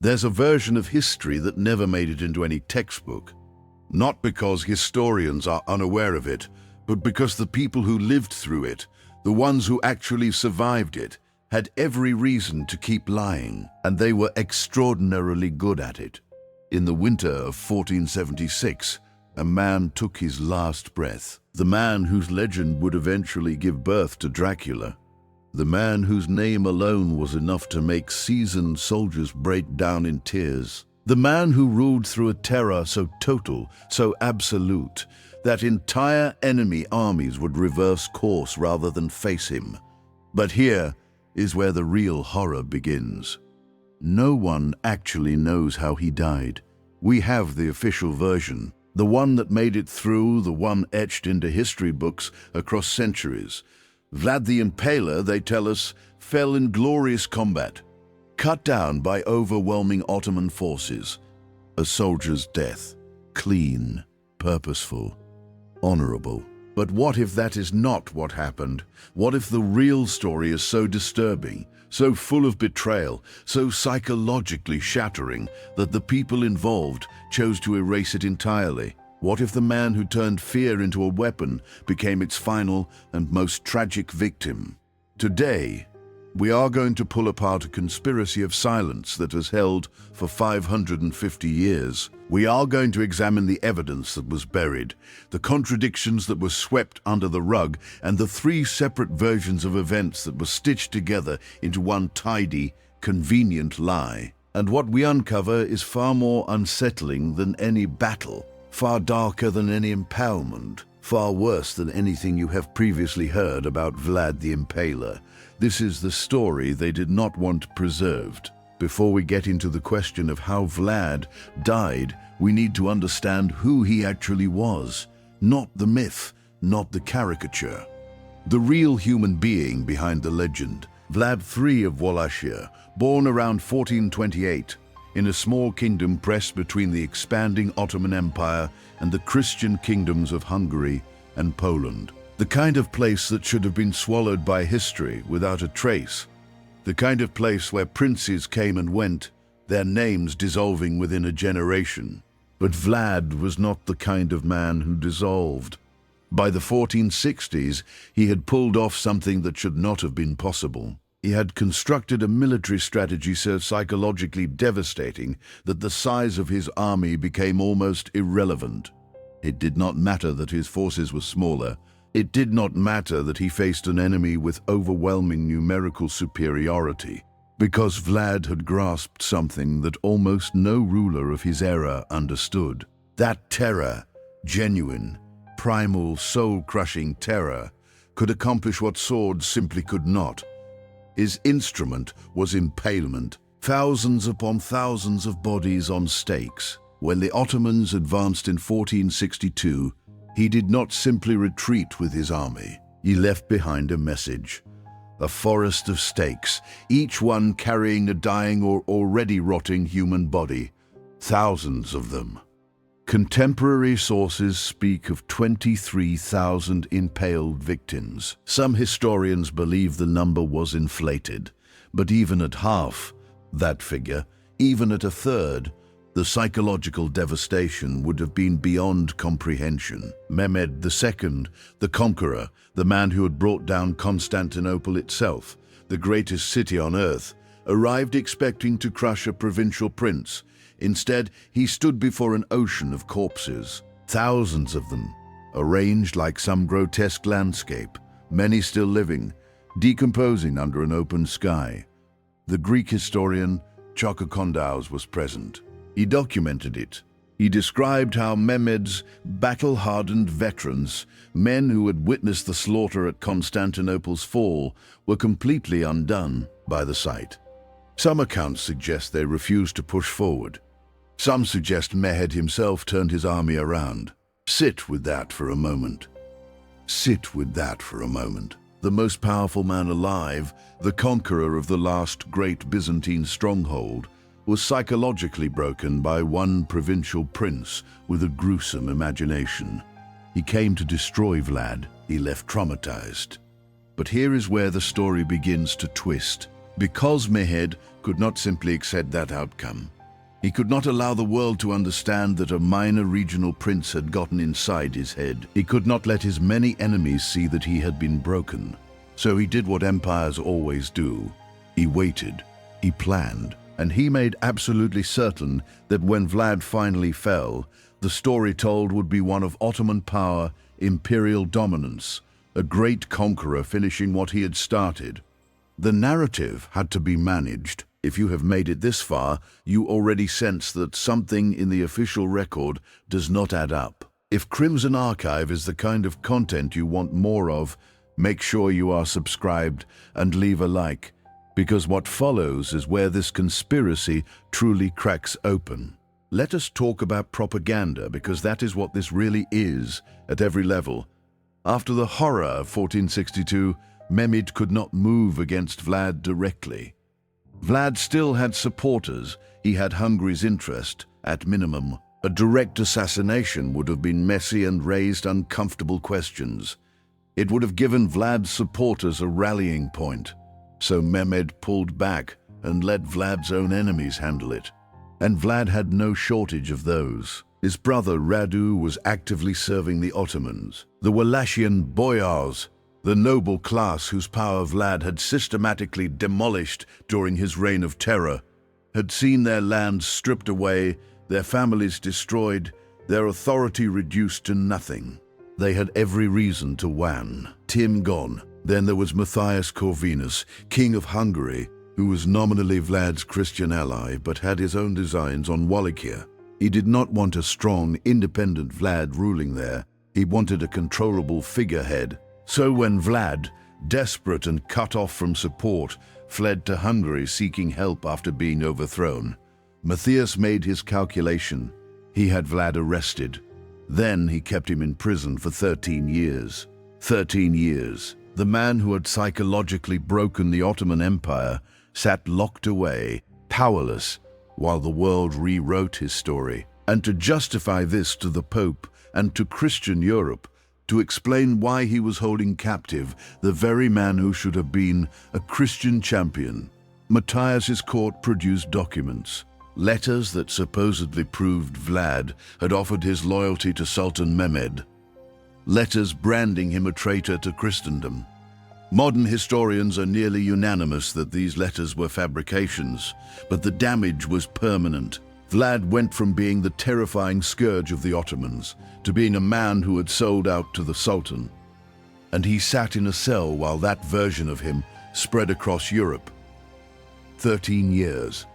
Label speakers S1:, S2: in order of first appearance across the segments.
S1: There's a version of history that never made it into any textbook. Not because historians are unaware of it, but because the people who lived through it, the ones who actually survived it, had every reason to keep lying, and they were extraordinarily good at it. In the winter of 1476, a man took his last breath. The man whose legend would eventually give birth to Dracula. The man whose name alone was enough to make seasoned soldiers break down in tears. The man who ruled through a terror so total, so absolute, that entire enemy armies would reverse course rather than face him. But here is where the real horror begins. No one actually knows how he died. We have the official version, the one that made it through, the one etched into history books across centuries. Vlad the Impaler, they tell us, fell in glorious combat, cut down by overwhelming Ottoman forces. A soldier's death, clean, purposeful, honorable. But what if that is not what happened? What if the real story is so disturbing, so full of betrayal, so psychologically shattering that the people involved chose to erase it entirely? What if the man who turned fear into a weapon became its final and most tragic victim? Today, we are going to pull apart a conspiracy of silence that has held for 550 years. We are going to examine the evidence that was buried, the contradictions that were swept under the rug, and the three separate versions of events that were stitched together into one tidy, convenient lie. And what we uncover is far more unsettling than any battle, far darker than any impalement, far worse than anything you have previously heard about Vlad the Impaler. This is the story they did not want preserved. Before we get into the question of how Vlad died, we need to understand who he actually was. Not the myth, not the caricature. The real human being behind the legend. Vlad III of Wallachia, born around 1428, in a small kingdom pressed between the expanding Ottoman Empire and the Christian kingdoms of Hungary and Poland. The kind of place that should have been swallowed by history without a trace. The kind of place where princes came and went, their names dissolving within a generation. But Vlad was not the kind of man who dissolved. By the 1460s, he had pulled off something that should not have been possible. He had constructed a military strategy so psychologically devastating that the size of his army became almost irrelevant. It did not matter that his forces were smaller. It did not matter that he faced an enemy with overwhelming numerical superiority, because Vlad had grasped something that almost no ruler of his era understood. That terror, genuine, primal, soul-crushing terror, could accomplish what swords simply could not. His instrument was impalement, thousands upon thousands of bodies on stakes. When the Ottomans advanced in 1462, he did not simply retreat with his army. He left behind a message. A forest of stakes, each one carrying a dying or already rotting human body. Thousands of them. Contemporary sources speak of 23,000 impaled victims. Some historians believe the number was inflated, but even at half that figure, even at a third, the psychological devastation would have been beyond comprehension. Mehmed II, the conqueror, the man who had brought down Constantinople itself, the greatest city on earth, arrived expecting to crush a provincial prince. Instead, he stood before an ocean of corpses, thousands of them, arranged like some grotesque landscape, many still living, decomposing under an open sky. The Greek historian Chokokondaus was present. He documented it. He described how Mehmed's battle-hardened veterans, men who had witnessed the slaughter at Constantinople's fall, were completely undone by the sight. Some accounts suggest they refused to push forward. Some suggest Mehmed himself turned his army around. Sit with that for a moment. Sit with that for a moment. The most powerful man alive, the conqueror of the last great Byzantine stronghold, was psychologically broken by one provincial prince with a gruesome imagination. He came to destroy Vlad. He left traumatized. But here is where the story begins to twist. Because Mehmed could could not simply accept that outcome. He could not allow the world to understand that a minor regional prince had gotten inside his head. He could not let his many enemies see that he had been broken. So he did what empires always do. He waited, he planned, and he made absolutely certain that when Vlad finally fell, the story told would be one of Ottoman power, imperial dominance, a great conqueror finishing what he had started. The narrative had to be managed. If you have made it this far, you already sense that something in the official record does not add up. If Crimson Archive is the kind of content you want more of, make sure you are subscribed and leave a like, because what follows is where this conspiracy truly cracks open. Let us talk about propaganda, because that is what this really is at every level. After the horror of 1462, Mehmed could not move against Vlad directly. Vlad still had supporters. He had Hungary's interest, at minimum. A direct assassination would have been messy and raised uncomfortable questions. It would have given Vlad's supporters a rallying point. So Mehmed pulled back and let Vlad's own enemies handle it. And Vlad had no shortage of those. His brother Radu was actively serving the Ottomans. The Wallachian boyars, the noble class whose power Vlad had systematically demolished during his reign of terror, had seen their lands stripped away, their families destroyed, their authority reduced to nothing. They had every reason to wan. Tim gone. Then there was Matthias Corvinus, king of Hungary, who was nominally Vlad's Christian ally but had his own designs on Wallachia. He did not want a strong, independent Vlad ruling there. He wanted a controllable figurehead. So when Vlad, desperate and cut off from support, fled to Hungary seeking help after being overthrown, Matthias made his calculation. He had Vlad arrested. Then he kept him in prison for 13 years. 13 years. The man who had psychologically broken the Ottoman Empire sat locked away, powerless, while the world rewrote his story. And to justify this to the Pope and to Christian Europe, to explain why he was holding captive the very man who should have been a Christian champion, Matthias's court produced documents, letters that supposedly proved Vlad had offered his loyalty to Sultan Mehmed, letters branding him a traitor to Christendom. Modern historians are nearly unanimous that these letters were fabrications, but the damage was permanent. Vlad went from being the terrifying scourge of the Ottomans to being a man who had sold out to the Sultan. And he sat in a cell while that version of him spread across Europe. 13 years.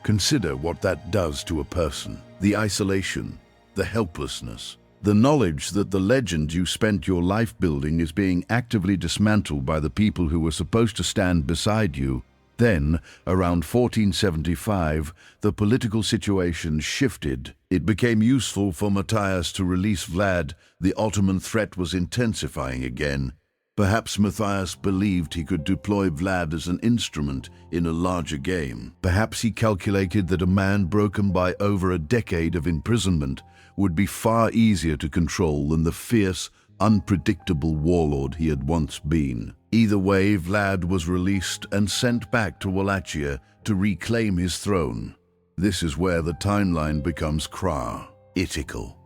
S1: Consider what that does to a person. The isolation, the helplessness, the knowledge that the legend you spent your life building is being actively dismantled by the people who were supposed to stand beside you. Then, around 1475, the political situation shifted. It became useful for Matthias to release Vlad. The Ottoman threat was intensifying again. Perhaps Matthias believed he could deploy Vlad as an instrument in a larger game. Perhaps he calculated that a man broken by over a decade of imprisonment would be far easier to control than the fierce, unpredictable warlord he had once been. Either way, Vlad was released and sent back to Wallachia to reclaim his throne. This is where the timeline becomes critical.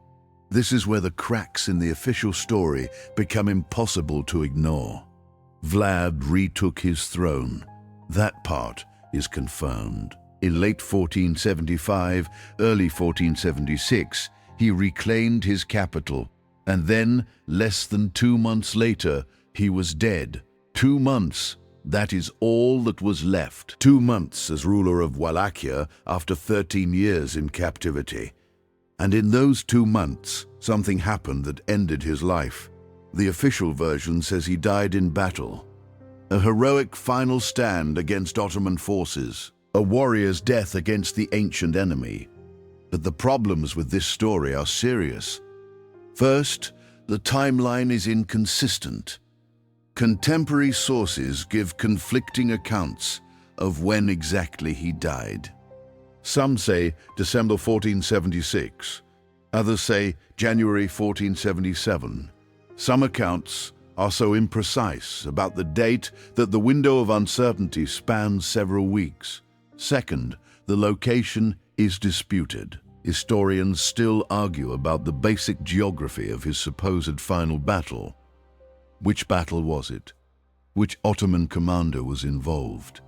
S1: This is where the cracks in the official story become impossible to ignore. Vlad retook his throne. That part is confirmed. In late 1475, early 1476, he reclaimed his capital, and then, less than 2 months later, he was dead. 2 months, that is all that was left. 2 months as ruler of Wallachia after 13 years in captivity. And in those 2 months, something happened that ended his life. The official version says he died in battle. A heroic final stand against Ottoman forces. A warrior's death against the ancient enemy. But the problems with this story are serious. First, the timeline is inconsistent. Contemporary sources give conflicting accounts of when exactly he died. Some say December 1476, others say January 1477. Some accounts are so imprecise about the date that the window of uncertainty spans several weeks. Second, the location is disputed. Historians still argue about the basic geography of his supposed final battle. Which battle was it? Which Ottoman commander was involved?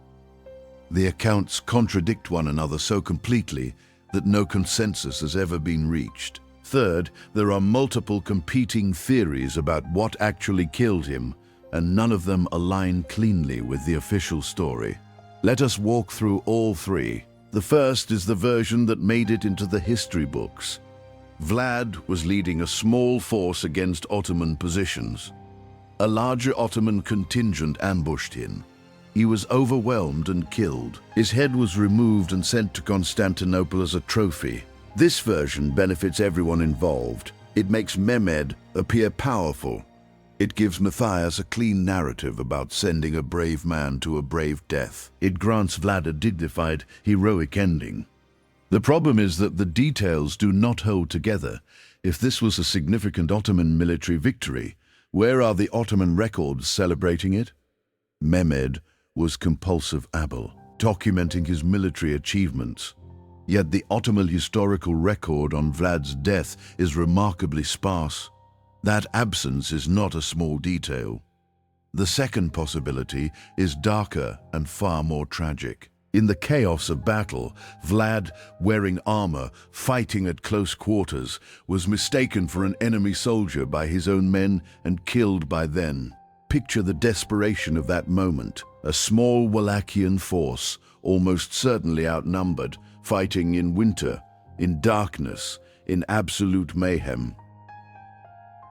S1: The accounts contradict one another so completely that no consensus has ever been reached. Third, there are multiple competing theories about what actually killed him, and none of them align cleanly with the official story. Let us walk through all three. The first is the version that made it into the history books. Vlad was leading a small force against Ottoman positions. A larger Ottoman contingent ambushed him. He was overwhelmed and killed. His head was removed and sent to Constantinople as a trophy. This version benefits everyone involved. It makes Mehmed appear powerful. It gives Matthias a clean narrative about sending a brave man to a brave death. It grants Vlad a dignified, heroic ending. The problem is that the details do not hold together. If this was a significant Ottoman military victory, where are the Ottoman records celebrating it? Mehmed was compulsive able, documenting his military achievements. Yet the Ottoman historical record on Vlad's death is remarkably sparse. That absence is not a small detail. The second possibility is darker and far more tragic. In the chaos of battle, Vlad, wearing armor, fighting at close quarters, was mistaken for an enemy soldier by his own men and killed by them. Picture the desperation of that moment. A small Wallachian force, almost certainly outnumbered, fighting in winter, in darkness, in absolute mayhem.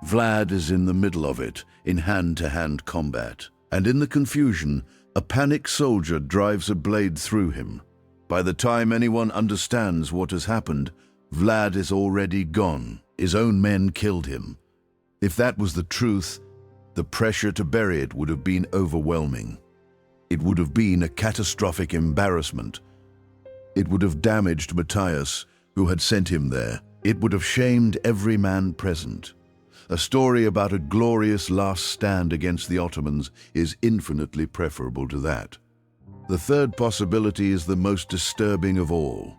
S1: Vlad is in the middle of it, in hand-to-hand combat. And in the confusion, a panicked soldier drives a blade through him. By the time anyone understands what has happened, Vlad is already gone. His own men killed him. If that was the truth, the pressure to bury it would have been overwhelming. It would have been a catastrophic embarrassment. It would have damaged Matthias, who had sent him there. It would have shamed every man present. A story about a glorious last stand against the Ottomans is infinitely preferable to that. The third possibility is the most disturbing of all.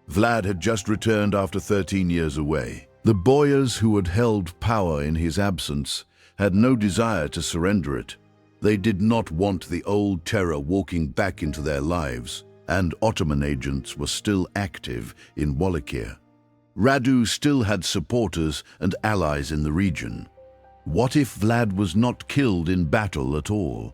S1: Vlad had just returned after 13 years away. The boyars who had held power in his absence had no desire to surrender it. They did not want the old terror walking back into their lives, and Ottoman agents were still active in Wallachia. Radu still had supporters and allies in the region. What if Vlad was not killed in battle at all?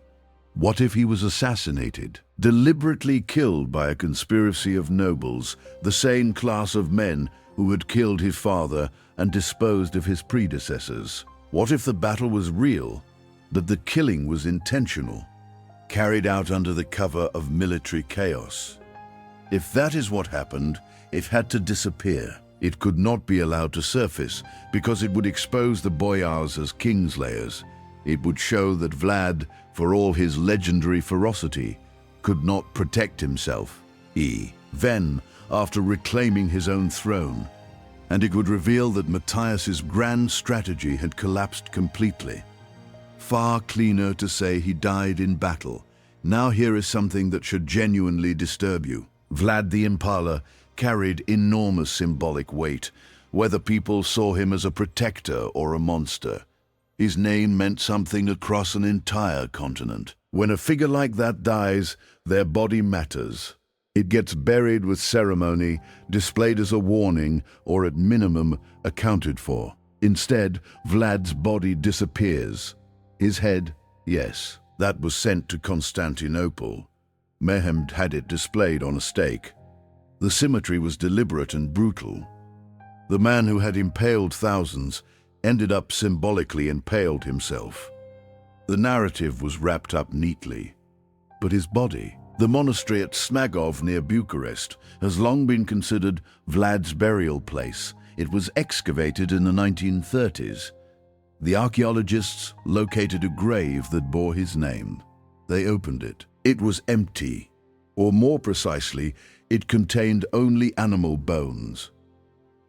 S1: What if he was assassinated, deliberately killed by a conspiracy of nobles, the same class of men who had killed his father and disposed of his predecessors? What if the battle was real, that the killing was intentional, carried out under the cover of military chaos? If that is what happened, it had to disappear. It could not be allowed to surface because it would expose the boyars as kingslayers. It would show that Vlad, for all his legendary ferocity, could not protect himself. Then, after reclaiming his own throne, and it would reveal that Matthias's grand strategy had collapsed completely. Far cleaner to say he died in battle. Now here is something that should genuinely disturb you. Vlad the Impaler carried enormous symbolic weight, whether people saw him as a protector or a monster. His name meant something across an entire continent. When a figure like that dies, their body matters. It gets buried with ceremony, displayed as a warning, or at minimum, accounted for. Instead, Vlad's body disappears. His head, yes, that was sent to Constantinople. Mehmed had it displayed on a stake. The symmetry was deliberate and brutal. The man who had impaled thousands ended up symbolically impaled himself. The narrative was wrapped up neatly. But his body, the monastery at Smagov near Bucharest, has long been considered Vlad's burial place. It was excavated in the 1930s. The archaeologists located a grave that bore his name. They opened it. It was empty, or more precisely, it contained only animal bones.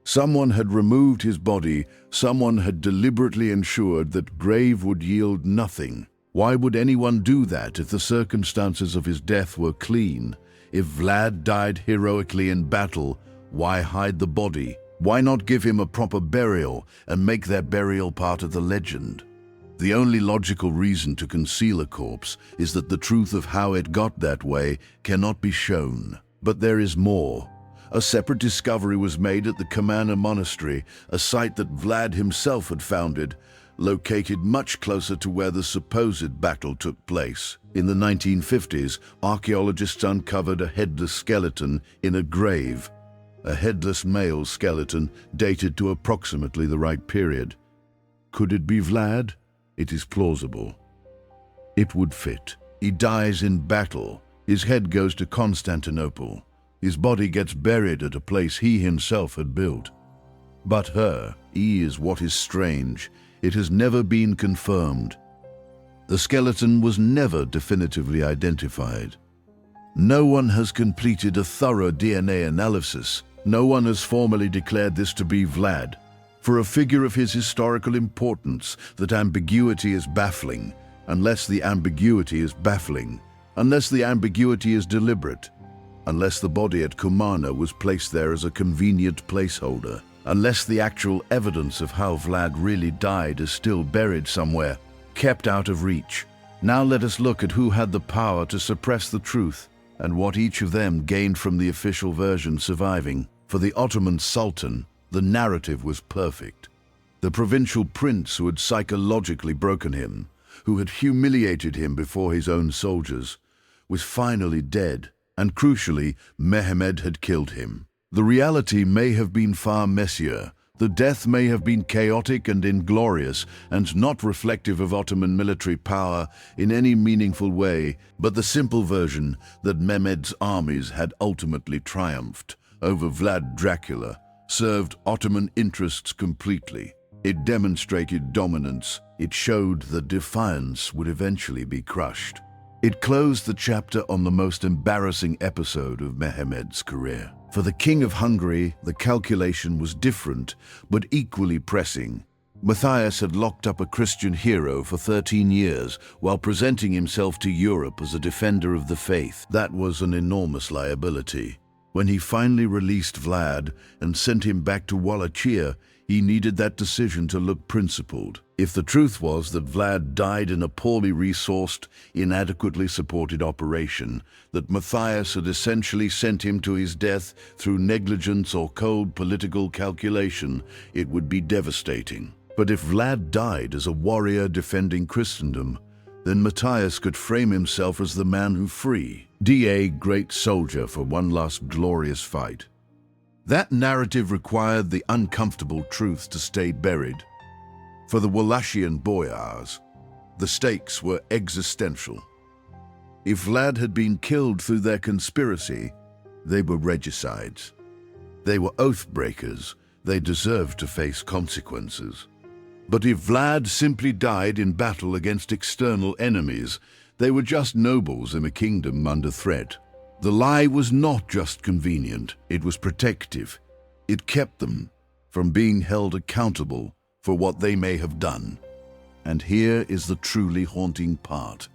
S1: Someone had removed his body, someone had deliberately ensured that grave would yield nothing. Why would anyone do that if the circumstances of his death were clean, If Vlad died heroically in battle, why hide the body? Why not give him a proper burial and make that burial part of the legend? The only logical reason to conceal a corpse is that the truth of how it got that way cannot be shown. But there is more. A separate discovery was made at the Kamana Monastery, a site that Vlad himself had founded, located much closer to where the supposed battle took place. In the 1950s, archaeologists uncovered a headless skeleton in a grave. A headless male skeleton dated to approximately the right period. Could it be Vlad? It is plausible. It would fit. He dies in battle. His head goes to Constantinople. His body gets buried at a place he himself had built. But he is what is strange. It has never been confirmed. The skeleton was never definitively identified. No one has completed a thorough DNA analysis. No one has formally declared this to be Vlad. For a figure of his historical importance, that ambiguity is baffling, unless the ambiguity is baffling, unless the ambiguity is deliberate, unless the body at Kumana was placed there as a convenient placeholder, unless the actual evidence of how Vlad really died is still buried somewhere, kept out of reach. Now let us look at who had the power to suppress the truth, and what each of them gained from the official version surviving. For the Ottoman Sultan, the narrative was perfect. The provincial prince who had psychologically broken him, who had humiliated him before his own soldiers, was finally dead, and crucially, Mehmed had killed him. The reality may have been far messier. The death may have been chaotic and inglorious, and not reflective of Ottoman military power in any meaningful way, but the simple version that Mehmed's armies had ultimately triumphed over Vlad Dracula served Ottoman interests completely. It demonstrated dominance. It showed that defiance would eventually be crushed. It closed the chapter on the most embarrassing episode of Mehmed's career. For the King of Hungary, the calculation was different, but equally pressing. Matthias had locked up a Christian hero for 13 years while presenting himself to Europe as a defender of the faith. That was an enormous liability. When he finally released Vlad and sent him back to Wallachia, he needed that decision to look principled. If the truth was that Vlad died in a poorly resourced, inadequately supported operation, that Matthias had essentially sent him to his death through negligence or cold political calculation, it would be devastating. But if Vlad died as a warrior defending Christendom, then Matthias could frame himself as the man who freed a great soldier for one last glorious fight. That narrative required the uncomfortable truth to stay buried. For the Wallachian boyars, the stakes were existential. If Vlad had been killed through their conspiracy, they were regicides. They were oath-breakers. They deserved to face consequences. But if Vlad simply died in battle against external enemies, they were just nobles in a kingdom under threat. The lie was not just convenient, it was protective. It kept them from being held accountable for what they may have done. And here is the truly haunting part.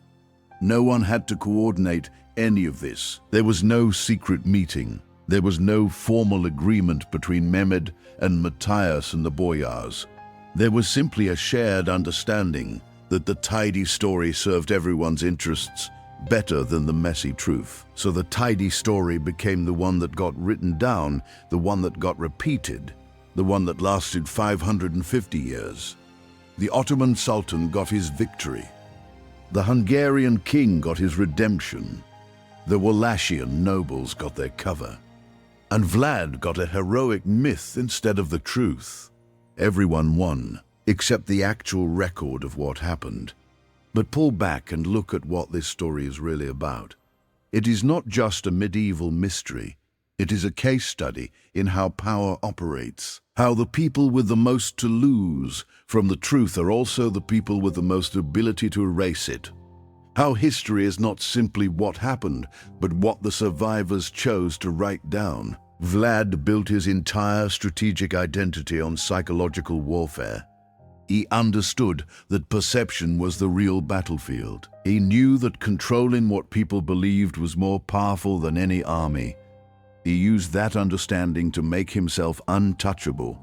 S1: No one had to coordinate any of this. There was no secret meeting. There was no formal agreement between Mehmed and Matthias and the boyars. There was simply a shared understanding that the tidy story served everyone's interests better than the messy truth. So the tidy story became the one that got written down, the one that got repeated, the one that lasted 550 years. The Ottoman Sultan got his victory. The Hungarian king got his redemption. The Wallachian nobles got their cover. And Vlad got a heroic myth instead of the truth. Everyone won, except the actual record of what happened. But pull back and look at what this story is really about. It is not just a medieval mystery. It is a case study in how power operates, how the people with the most to lose from the truth are also the people with the most ability to erase it. How history is not simply what happened, but what the survivors chose to write down. Vlad built his entire strategic identity on psychological warfare. He understood that perception was the real battlefield. He knew that controlling what people believed was more powerful than any army. He used that understanding to make himself untouchable,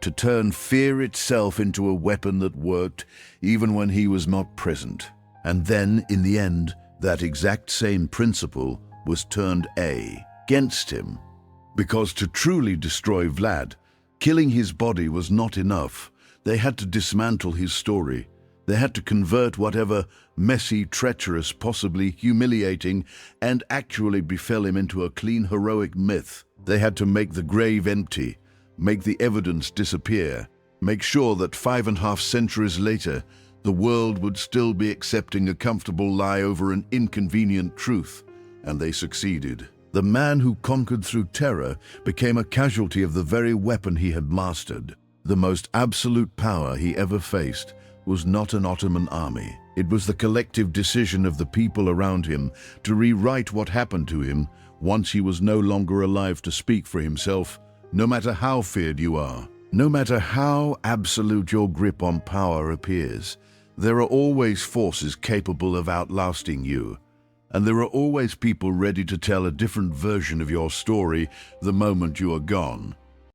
S1: to turn fear itself into a weapon that worked even when he was not present. And then, in the end, that exact same principle was turned against him. Because to truly destroy Vlad, killing his body was not enough. They had to dismantle his story. They had to convert whatever messy, treacherous, possibly humiliating, and actually befell him into a clean, heroic myth. They had to make the grave empty, make the evidence disappear, make sure that 5.5 centuries later, the world would still be accepting a comfortable lie over an inconvenient truth. And they succeeded. The man who conquered through terror became a casualty of the very weapon he had mastered. The most absolute power he ever faced was not an Ottoman army. It was the collective decision of the people around him to rewrite what happened to him once he was no longer alive to speak for himself, no matter how feared you are. No matter how absolute your grip on power appears, there are always forces capable of outlasting you. And there are always people ready to tell a different version of your story the moment you are gone.